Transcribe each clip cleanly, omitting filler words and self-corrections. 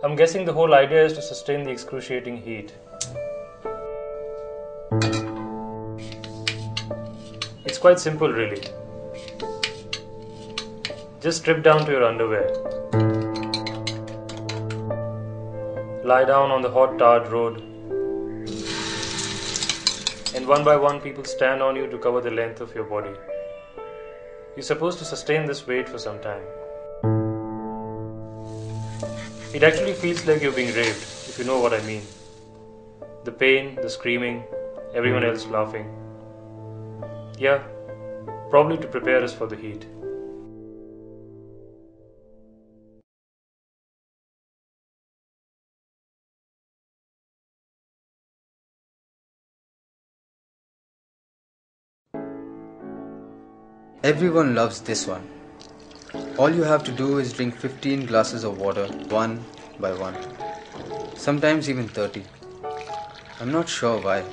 I'm guessing the whole idea is to sustain the excruciating heat. It's quite simple, really. Just strip down to your underwear. Lie down on the hot tarred road. And one by one people stand on you to cover the length of your body. You're supposed to sustain this weight for some time. It actually feels like you're being raped, if you know what I mean. The pain, the screaming, everyone else laughing. Yeah, probably to prepare us for the heat. Everyone loves this one. All you have to do is drink 15 glasses of water, one by one. Sometimes even 30. I'm not sure why.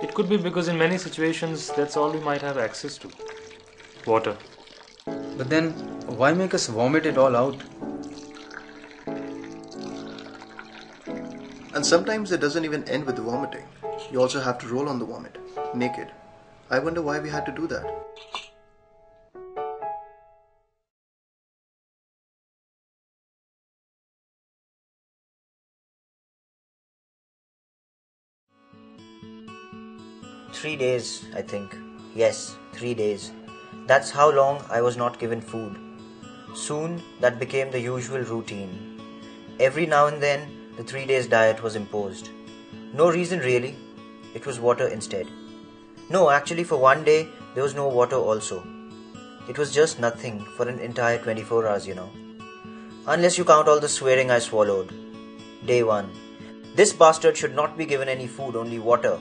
It could be because in many situations that's all we might have access to. Water. But then, why make us vomit it all out? And sometimes it doesn't even end with the vomiting. You also have to roll on the vomit, naked. I wonder why we had to do that. Three days, I think. Yes, 3 days. That's how long I was not given food. Soon, that became the usual routine. Every now and then, the 3 days diet was imposed. No reason really. It was water instead. No, actually, for one day, there was no water also. It was just nothing for an entire 24 hours, Unless you count all the swearing I swallowed. Day 1. This bastard should not be given any food, only water.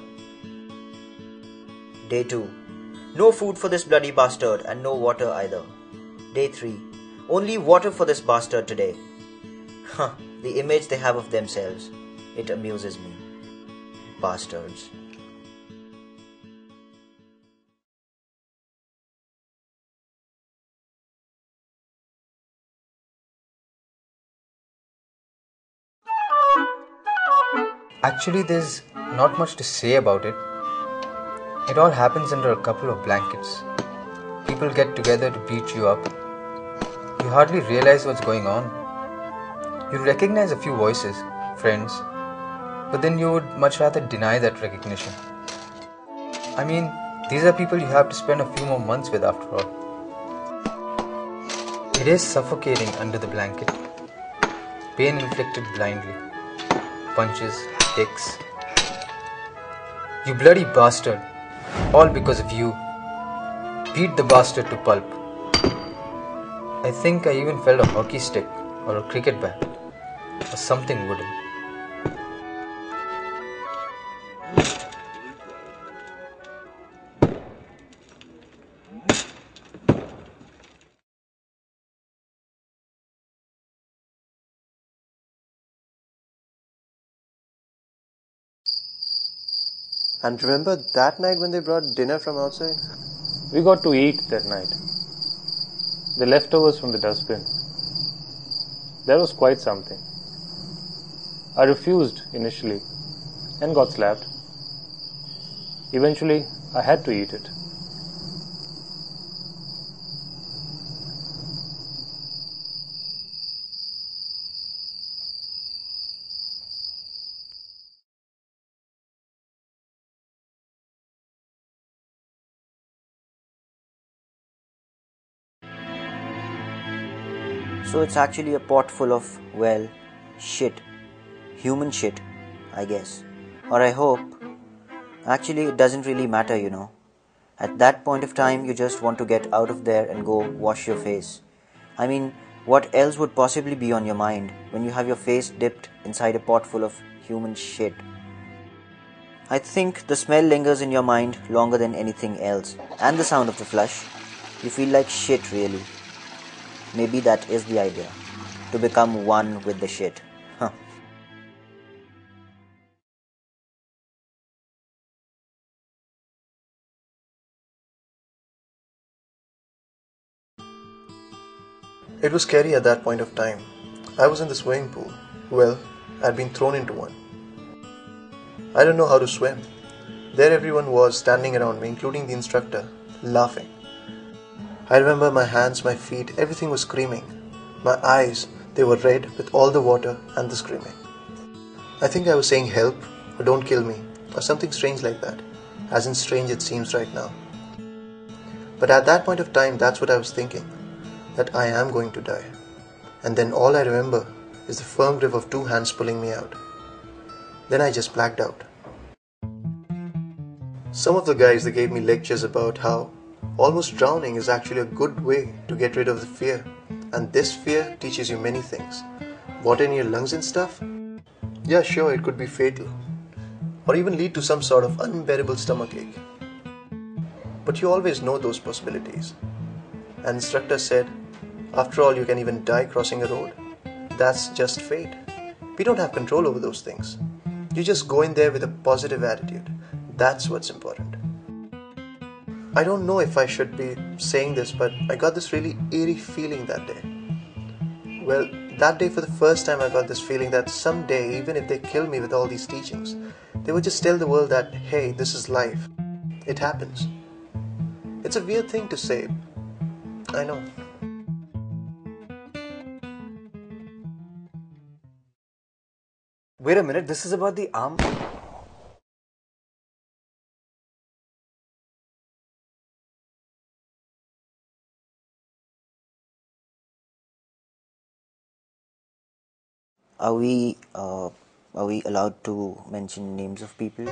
Day 2. No food for this bloody bastard and no water either. Day 3. Only water for this bastard today. The image they have of themselves. It amuses me. Bastards. Actually, there's not much to say about it. It all happens under a couple of blankets. People get together to beat you up. You hardly realize what's going on. You recognize a few voices, friends, but then you would much rather deny that recognition. I mean, these are people you have to spend a few more months with after all. It is suffocating under the blanket. Pain inflicted blindly. Punches, kicks. You bloody bastard. All because of you. Beat the bastard to pulp. I think I even felt a hockey stick or a cricket bat or something wooden. And remember that night when they brought dinner from outside? We got to eat that night. The leftovers from the dustbin. That was quite something. I refused initially and got slapped. Eventually, I had to eat it. So it's actually a pot full of, well, shit. Human shit, I guess. Or I hope. Actually, it doesn't really matter, At that point of time, you just want to get out of there and go wash your face. I mean, what else would possibly be on your mind when you have your face dipped inside a pot full of human shit? I think the smell lingers in your mind longer than anything else. And the sound of the flush. You feel like shit, really. Maybe that is the idea. To become one with the shit. Huh. It was scary at that point of time. I was in the swimming pool. Well, I'd been thrown into one. I don't know how to swim. There everyone was standing around me, including the instructor, laughing. I remember my hands, my feet, everything was screaming. My eyes, they were red with all the water and the screaming. I think I was saying help or don't kill me or something strange like that, as in strange it seems right now. But at that point of time, that's what I was thinking, that I am going to die. And then all I remember is the firm grip of 2 hands pulling me out. Then I just blacked out. Some of the guys, they gave me lectures about how almost drowning is actually a good way to get rid of the fear. And this fear teaches you many things. Water in your lungs and stuff? Yeah, sure, it could be fatal. Or even lead to some sort of unbearable stomachache. But you always know those possibilities. An instructor said, after all, you can even die crossing a road. That's just fate. We don't have control over those things. You just go in there with a positive attitude. That's what's important. I don't know if I should be saying this, but I got this really eerie feeling that day. Well, that day for the first time I got this feeling that someday, even if they kill me with all these teachings, they would just tell the world that, hey, this is life. It happens. It's a weird thing to say. I know. Wait a minute, this is about the arm. Are we allowed to mention names of people?